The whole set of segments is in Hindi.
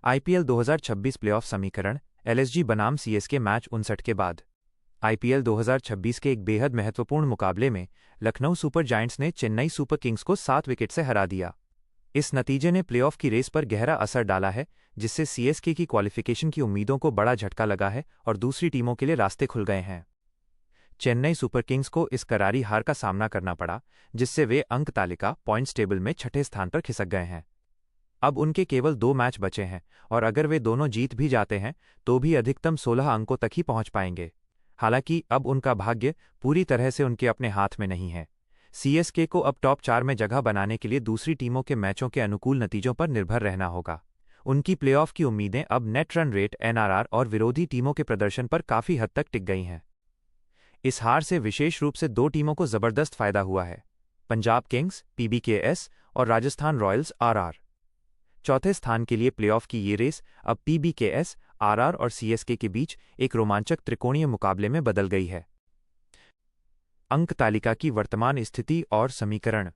आईपीएल 2026 प्लेऑफ समीकरण एलएसजी बनाम सीएसके मैच 59 के बाद आईपीएल 2026 के एक बेहद महत्वपूर्ण मुकाबले में लखनऊ सुपर जायंट्स ने चेन्नई सुपर किंग्स को 7 विकेट से हरा दिया। इस नतीजे ने प्लेऑफ की रेस पर गहरा असर डाला है, जिससे सीएसके की क्वालिफिकेशन की उम्मीदों को बड़ा झटका लगा है और दूसरी टीमों के लिए रास्ते खुल गए हैं। चेन्नई सुपर किंग्स को इस करारी हार का सामना करना पड़ा, जिससे वे अंक तालिका पॉइंट्स टेबल में छठे स्थान पर खिसक गए हैं। अब उनके केवल 2 मैच बचे हैं और अगर वे दोनों जीत भी जाते हैं तो भी अधिकतम 16 अंकों तक ही पहुंच पाएंगे। हालांकि अब उनका भाग्य पूरी तरह से उनके अपने हाथ में नहीं है। सीएसके को अब टॉप 4 में जगह बनाने के लिए दूसरी टीमों के मैचों के अनुकूल नतीजों पर निर्भर रहना होगा। उनकी प्लेऑफ की उम्मीदें अब नेट रन रेट एनआरआर और विरोधी टीमों के प्रदर्शन पर काफी हद तक टिक गई हैं। इस हार से विशेष रूप से 2 टीमों को जबरदस्त फायदा हुआ है, पंजाब किंग्स पीबीकेएस और राजस्थान रॉयल्स आरआर। चौथे स्थान के लिए प्लेऑफ की ये रेस अब पीबीकेएस, आरआर और सीएसके के बीच एक रोमांचक त्रिकोणीय मुकाबले में बदल गई है। अंक तालिका की वर्तमान स्थिति और समीकरण।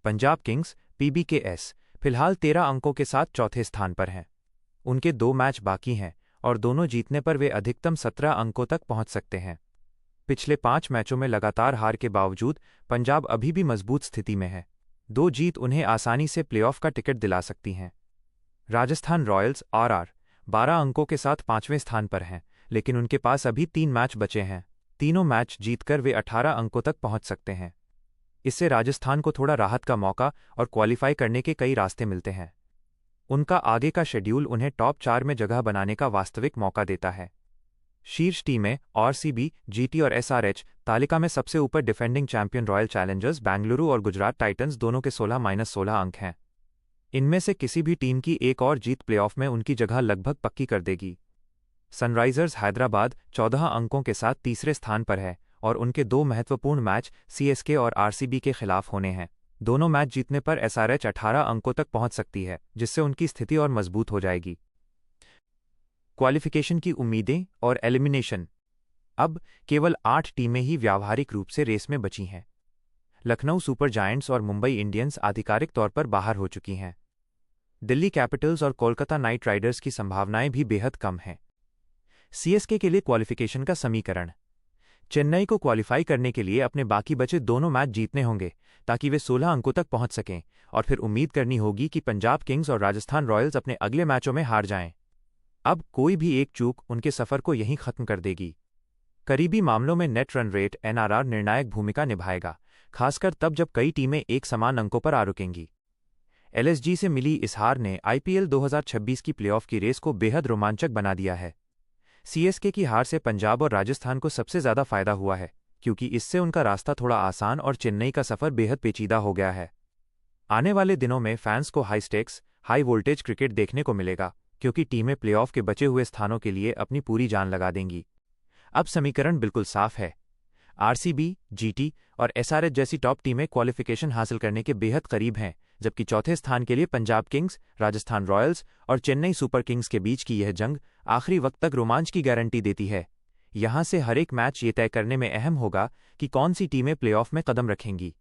पंजाब किंग्स पीबीकेएस फिलहाल 13 अंकों के साथ चौथे स्थान पर हैं। उनके 2 मैच बाकी हैं और दोनों जीतने पर वे अधिकतम 17 अंकों तक पहुंच सकते हैं। पिछले 5 मैचों में लगातार हार के बावजूद पंजाब अभी भी मजबूत स्थिति में है। 2 जीत उन्हें आसानी से प्लेऑफ का टिकट दिला सकती हैं। राजस्थान रॉयल्स आरआर 12 अंकों के साथ 5वें स्थान पर हैं, लेकिन उनके पास अभी 3 मैच बचे हैं। तीनों मैच जीतकर वे 18 अंकों तक पहुंच सकते हैं। इससे राजस्थान को थोड़ा राहत का मौका और क्वालिफाई करने के कई रास्ते मिलते हैं। उनका आगे का शेड्यूल उन्हें टॉप 4 में जगह बनाने का वास्तविक मौका देता है। शीर्ष टीमें आरसीबी, जीटी और एसआरएच तालिका में सबसे ऊपर defending champion royal Challengers Bengaluru और गुजरात टाइटंस दोनों के 16-16 अंक हैं। इनमें से किसी भी टीम की एक और जीत प्लेऑफ में उनकी जगह लगभग पक्की कर देगी। सनराइजर्स हैदराबाद 14 अंकों के साथ तीसरे स्थान पर है और उनके 2 महत्वपूर्ण मैच सीएसके और आरसीबी के खिलाफ होने हैं। दोनों मैच जीतने पर एसआरएच 18 अंकों तक पहुंच सकती है, जिससे उनकी स्थिति और मजबूत हो जाएगी। क्वालिफिकेशन की उम्मीदें और एलिमिनेशन। अब केवल 8 टीमें ही व्यावहारिक रूप से रेस में बची हैं। लखनऊ सुपर जायंट्स और मुंबई इंडियंस आधिकारिक तौर पर बाहर हो चुकी हैं। दिल्ली कैपिटल्स और कोलकाता नाइट राइडर्स की संभावनाएं भी बेहद कम हैं। सीएसके के लिए क्वालिफिकेशन का समीकरण। चेन्नई को क्वालिफाई करने के लिए अपने बाकी बचे दोनों मैच जीतने होंगे ताकि वे 16 अंकों तक पहुंच सकें, और फिर उम्मीद करनी होगी कि पंजाब किंग्स और राजस्थान रॉयल्स अपने अगले मैचों में हार जाएं। अब कोई भी एक चूक उनके सफर को यहीं खत्म कर देगी। करीबी मामलों में नेट रन रेट एनआरआर निर्णायक भूमिका निभाएगा, खासकर तब जब कई टीमें एक समान अंकों पर आ रुकेंगी। एलएसजी से मिली इस हार ने आईपीएल 2026 की प्लेऑफ की रेस को बेहद रोमांचक बना दिया है। सीएसके की हार से पंजाब और राजस्थान को सबसे ज्यादा फायदा हुआ है, क्योंकि इससे उनका रास्ता थोड़ा आसान और चेन्नई का सफर बेहद पेचीदा हो गया है। आने वाले दिनों में फैंस को high stakes, high voltage cricket देखने को मिलेगा, क्योंकि टीमें प्लेऑफ के बचे हुए स्थानों के लिए अपनी पूरी जान लगा देंगी। अब समीकरण बिल्कुल साफ है। आरसीबी, जीटी और एसआरएच जैसी टॉप टीमें क्वालिफिकेशन हासिल करने के बेहद करीब हैं, जबकि चौथे स्थान के लिए पंजाब किंग्स, राजस्थान रॉयल्स और चेन्नई सुपर किंग्स के बीच की यह जंग आखिरी वक्त तक रोमांच की गारंटी देती है। यहां से हर एक मैच ये तय करने में अहम होगा कि कौन सी टीमें प्लेऑफ में कदम रखेंगी।